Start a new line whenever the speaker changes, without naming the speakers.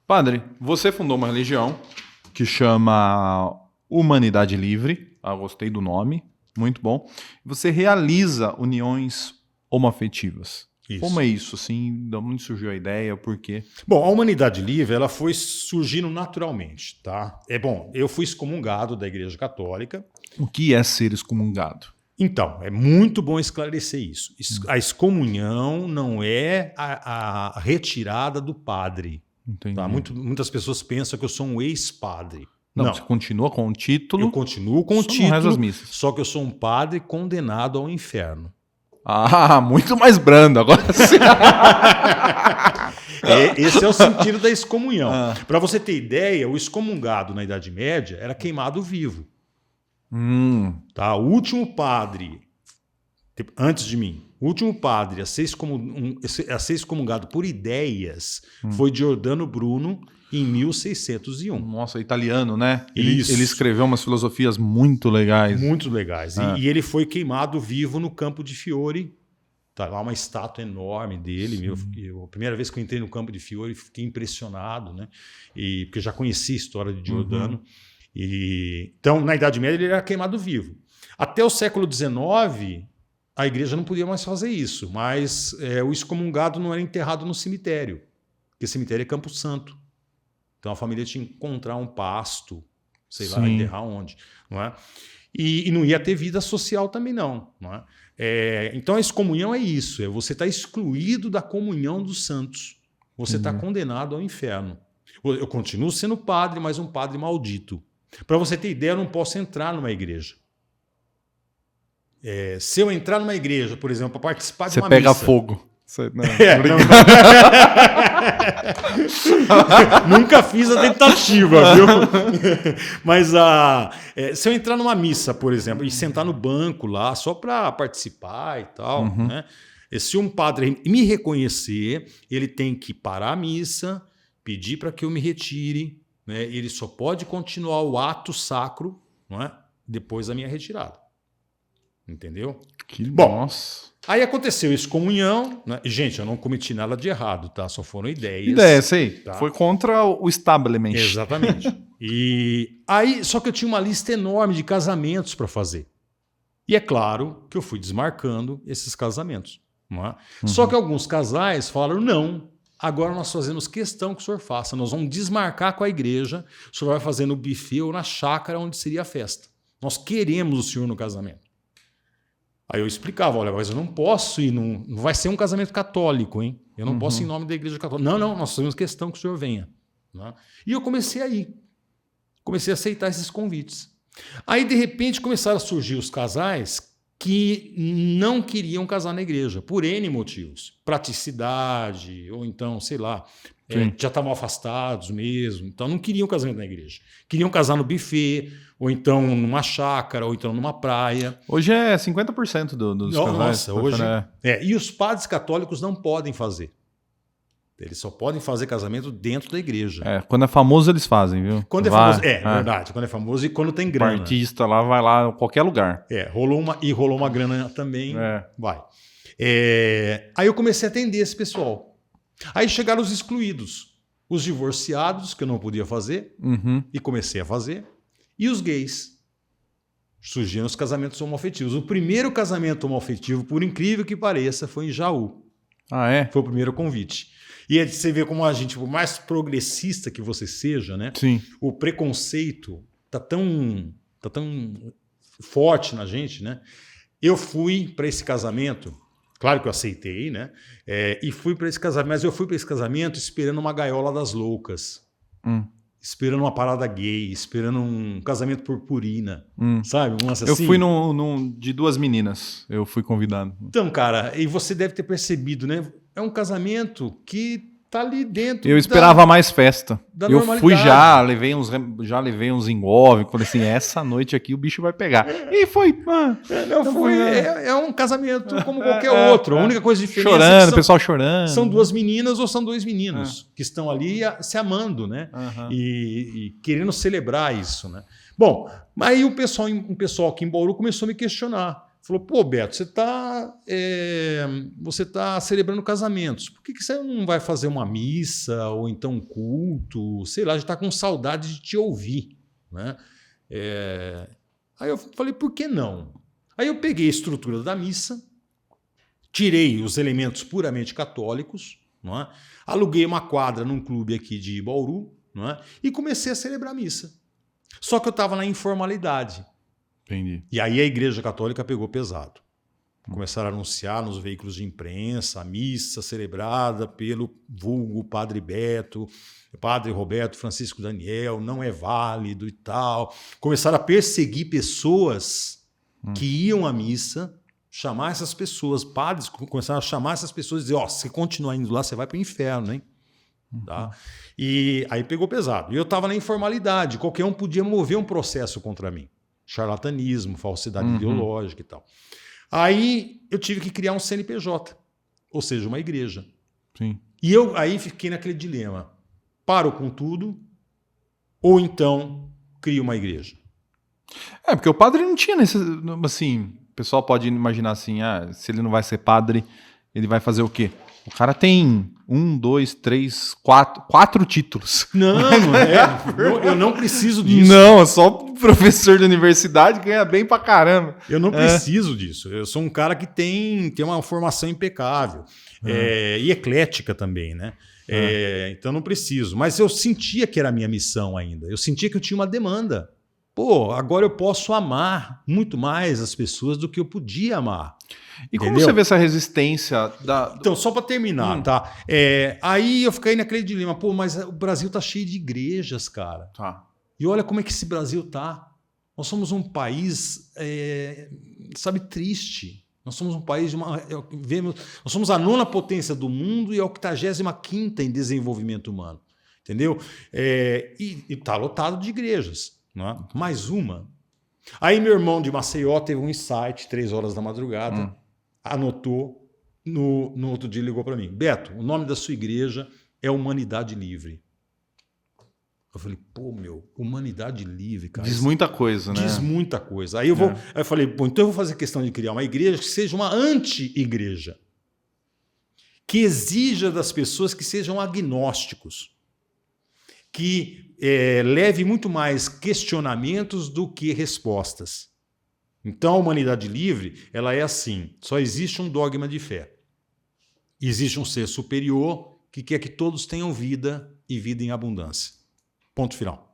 Padre, você fundou uma religião que chama Humanidade Livre. Gostei do nome, muito bom. Você realiza uniões homoafetivas.
Isso.
Como é isso? Assim, de onde surgiu a ideia? Por quê?
Bom, a Humanidade Livre ela foi surgindo naturalmente, tá? Eu fui excomungado da Igreja Católica.
O que é ser excomungado?
Então, é muito bom esclarecer isso. A excomunhão não é a retirada do padre.
Entendi.
Tá? Muitas pessoas pensam que eu sou um ex-padre.
Não, você continua com o título.
Eu continuo com o
só não reza as
título,
missas.
só que eu sou um padre condenado ao inferno.
Ah, muito mais brando agora sim.
Esse é o sentido da excomunhão. Para você ter ideia, o excomungado na Idade Média era queimado vivo. Tá? O último padre, antes de mim, o último padre a ser excomungado por ideias foi Giordano Bruno em 1601.
Nossa, italiano, né?
Isso.
Ele escreveu umas filosofias muito legais.
Muito legais. E ele foi queimado vivo no Campo de Fiore. Tá lá uma estátua enorme dele. A primeira vez que eu entrei no Campo de Fiore, fiquei impressionado, né? Porque eu já conhecia a história de Giordano. Então, na Idade Média, ele era queimado vivo. Até o século XIX, a igreja não podia mais fazer isso, mas o excomungado não era enterrado no cemitério, porque cemitério é Campo Santo. Então a família tinha que encontrar um pasto, sei lá, enterrar onde. Não é? E não ia ter vida social também, não. É? Então a excomunhão é isso, você está excluído da comunhão dos santos. Você está condenado ao inferno. Eu continuo sendo padre, mas um padre maldito. Para você ter ideia, eu não posso entrar numa igreja. Se eu entrar numa igreja, por exemplo, para participar de uma missa...
Você pega fogo.
Nunca fiz a tentativa, viu? Mas se eu entrar numa missa, por exemplo, e sentar no banco lá só para participar e tal, né? Se um padre me reconhecer, ele tem que parar a missa, pedir para que eu me retire, né? Ele só pode continuar o ato sacro, não é? Depois da minha retirada. Entendeu?
Nossa.
Aí aconteceu excomunhão, né? E, gente, eu não cometi nada de errado, tá? Só foram ideias.
Ideia, sei.
Tá?
Foi contra o establishment.
Exatamente. E aí, só que eu tinha uma lista enorme de casamentos para fazer. E é claro que eu fui desmarcando esses casamentos. Não é? Só que alguns casais falaram, não, agora nós fazemos questão que o senhor faça. Nós vamos desmarcar com a igreja, o senhor vai fazer no buffet ou na chácara onde seria a festa. Nós queremos o senhor no casamento. Aí eu explicava, olha, mas eu não posso ir, não vai ser um casamento católico, hein? Eu não posso ir em nome da igreja católica. Não, nós fazemos questão que o senhor venha. Né? E eu comecei a ir. Comecei a aceitar esses convites. Aí, de repente, começaram a surgir os casais que não queriam casar na igreja, por N motivos. Praticidade, ou então, sei lá, já estavam afastados mesmo, então não queriam casamento na igreja. Queriam casar no buffet, ou então numa chácara, ou então numa praia.
Hoje é 50% dos casais.
Nossa, hoje... E os padres católicos não podem fazer. Eles só podem fazer casamento dentro da igreja.
Quando é famoso eles fazem, viu?
Quando é famoso, verdade. Quando é famoso e quando tem grana.
O artista lá vai lá em qualquer lugar.
Rolou uma grana também, vai. Aí eu comecei a atender esse pessoal. Aí chegaram os excluídos. Os divorciados, que eu não podia fazer, e comecei a fazer. E os gays. Surgiram os casamentos homoafetivos. O primeiro casamento homoafetivo, por incrível que pareça, foi em Jaú.
Ah, é?
Foi o primeiro convite. E você vê como a gente, por mais progressista que você seja, né?
Sim.
O preconceito tá tão forte na gente, né? Eu fui para esse casamento, claro que eu aceitei, né? E fui para esse casamento, mas eu fui para esse casamento esperando uma gaiola das loucas. Esperando uma parada gay, esperando um casamento purpurina, sabe? Assim.
Eu fui num de duas meninas, eu fui convidado.
Então, cara, e você deve ter percebido, né? É um casamento que tá ali dentro.
Eu esperava mais festa. Eu fui
normalidade.
levei uns engolves, falei assim, essa noite aqui o bicho vai pegar. E foi.
É um casamento como qualquer outro. A única coisa diferente
chorando, o pessoal chorando.
São duas meninas ou são dois meninos que estão ali se amando, né? E querendo celebrar isso, né? Bom, aí um pessoal aqui em Bauru começou a me questionar. Falou, pô, Beto, você tá celebrando casamentos. Por que você não vai fazer uma missa ou então um culto? Sei lá, a gente está com saudade de te ouvir. Né? Aí eu falei, por que não? Aí eu peguei a estrutura da missa, tirei os elementos puramente católicos, não é? Aluguei uma quadra num clube aqui de Bauru, não é? E comecei a celebrar a missa. Só que eu estava na informalidade.
Entendi.
E aí a Igreja Católica pegou pesado. Começaram a anunciar nos veículos de imprensa a missa celebrada pelo vulgo Padre Beto, Padre Roberto Francisco Daniel, não é válido e tal. Começaram a perseguir pessoas que iam à missa, chamar essas pessoas, padres começaram a chamar essas pessoas e dizer, ó, se continuar indo lá, você vai para o inferno, hein? Tá? E aí pegou pesado. E eu estava na informalidade, qualquer um podia mover um processo contra mim. Charlatanismo, falsidade ideológica e tal. Aí eu tive que criar um CNPJ, ou seja, uma igreja.
Sim.
E eu aí fiquei naquele dilema. Paro com tudo ou então crio uma igreja?
Porque o padre não tinha assim, o pessoal pode imaginar assim, se ele não vai ser padre, ele vai fazer o quê? O cara tem 1, 2, 3, 4 títulos.
Não, eu não preciso disso.
Não, só professor de universidade ganha bem pra caramba.
Eu não preciso disso. Eu sou um cara que tem uma formação impecável. E eclética também, né? Então eu não preciso. Mas eu sentia que era a minha missão ainda. Eu sentia que eu tinha uma demanda. Pô, agora eu posso amar muito mais as pessoas do que eu podia amar.
E como você vê essa resistência
Então, só para terminar, tá? Aí eu fiquei naquele dilema, pô, mas o Brasil tá cheio de igrejas, cara.
Tá.
E olha como é que esse Brasil tá. Nós somos um país, sabe, triste. Nós somos um país nós somos a 9ª potência do mundo e a 85ª em desenvolvimento humano. Entendeu? E tá lotado de igrejas. Não é? Mais uma. Aí meu irmão de Maceió teve um insight, 3 horas da madrugada, anotou, no outro dia ligou para mim. Beto, o nome da sua igreja é Humanidade Livre. Eu falei, pô, Humanidade Livre, cara.
Diz muita coisa, né?
Diz muita coisa. Aí aí eu falei, pô, então eu vou fazer questão de criar uma igreja que seja uma anti-igreja. Que exija das pessoas que sejam agnósticos. Que leve muito mais questionamentos do que respostas. Então, a Humanidade Livre, ela é assim, só existe um dogma de fé. Existe um ser superior que quer que todos tenham vida e vida em abundância. Ponto final.